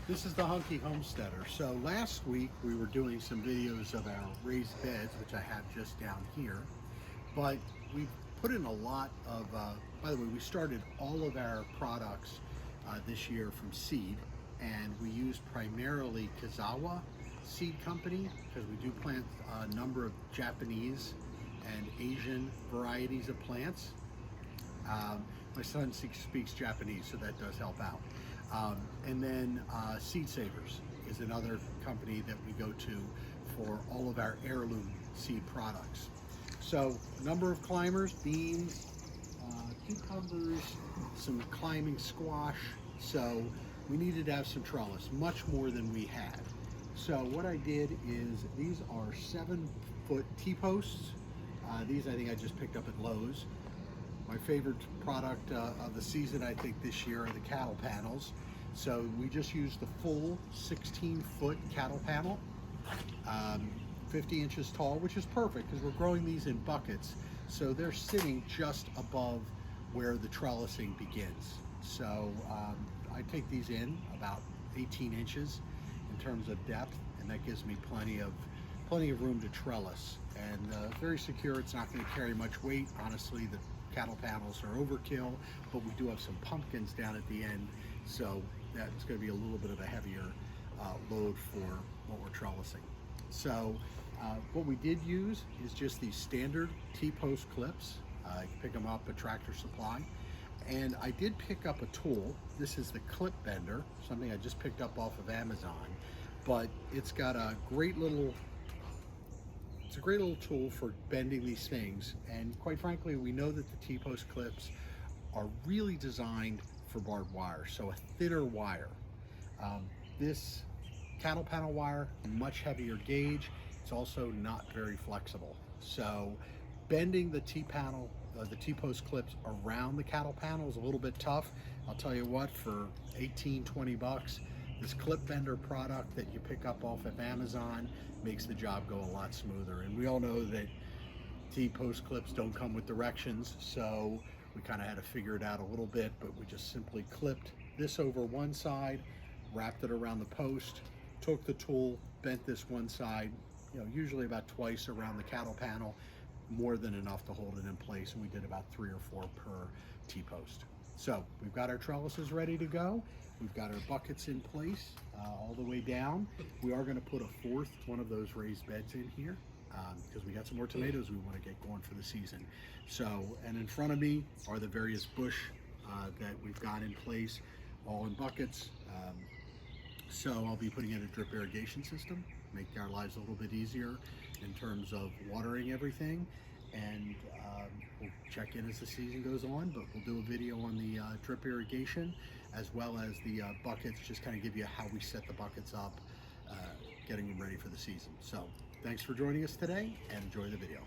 This is the Hunky Homesteader. So last week we were doing some videos of our raised beds, which I have just down here, but we put in a lot of, by the way, we started all of our products this year from seed, and we use primarily Kazawa Seed Company because we do plant a number of Japanese and Asian varieties of plants. My son speaks Japanese, so that does help out. And then Seed Savers is another company that we go to for all of our heirloom seed products. So a number of climbers, beans, cucumbers, some climbing squash. So we needed to have some trellis, much more than we had. So what I did is these are 7-foot T-posts. These I think I just picked up at Lowe's. My favorite product of the season, I think, this year are the cattle panels. So we just used the full 16-foot cattle panel, 50 inches tall, which is perfect because we're growing these in buckets. So they're sitting just above where the trellising begins. So I take these in about 18 inches in terms of depth, and that gives me plenty of room to trellis. And very secure, it's not going to carry much weight. Honestly, the cattle panels are overkill, but we do have some pumpkins down at the end, so that's going to be a little bit of a heavier load for what we're trellising. So what we did use is just these standard T-post clips. You can pick them up at Tractor Supply. And I did pick up a tool. This is the clip bender, something I just picked up off of Amazon, but it's got a great little tool for bending these things. And quite frankly, we know that the T-post clips are really designed for barbed wire, so a thinner wire. This cattle panel wire, much heavier gauge. It's also not very flexible. So bending the T-post clips around the cattle panel is a little bit tough. I'll tell you what, for 18, 20 bucks, this clip bender product that you pick up off of Amazon makes the job go a lot smoother. And we all know that T-post clips don't come with directions, so we kind of had to figure it out a little bit, but we just simply clipped this over one side, wrapped it around the post, took the tool, bent this one side, usually about twice around the cattle panel, more than enough to hold it in place, and we did about 3 or 4 per T-post. So we've got our trellises ready to go. We've got our buckets in place all the way down. We are going to put a 4th one of those raised beds in here because we got some more tomatoes we want to get going for the season. So, and in front of me are the various bush that we've got in place, all in buckets. So I'll be putting in a drip irrigation system, make our lives a little bit easier in terms of watering everything. And we'll check in as the season goes on, but we'll do a video on the drip irrigation as well as the buckets, just kind of give you how we set the buckets up, getting them ready for the season. So thanks for joining us today and enjoy the video.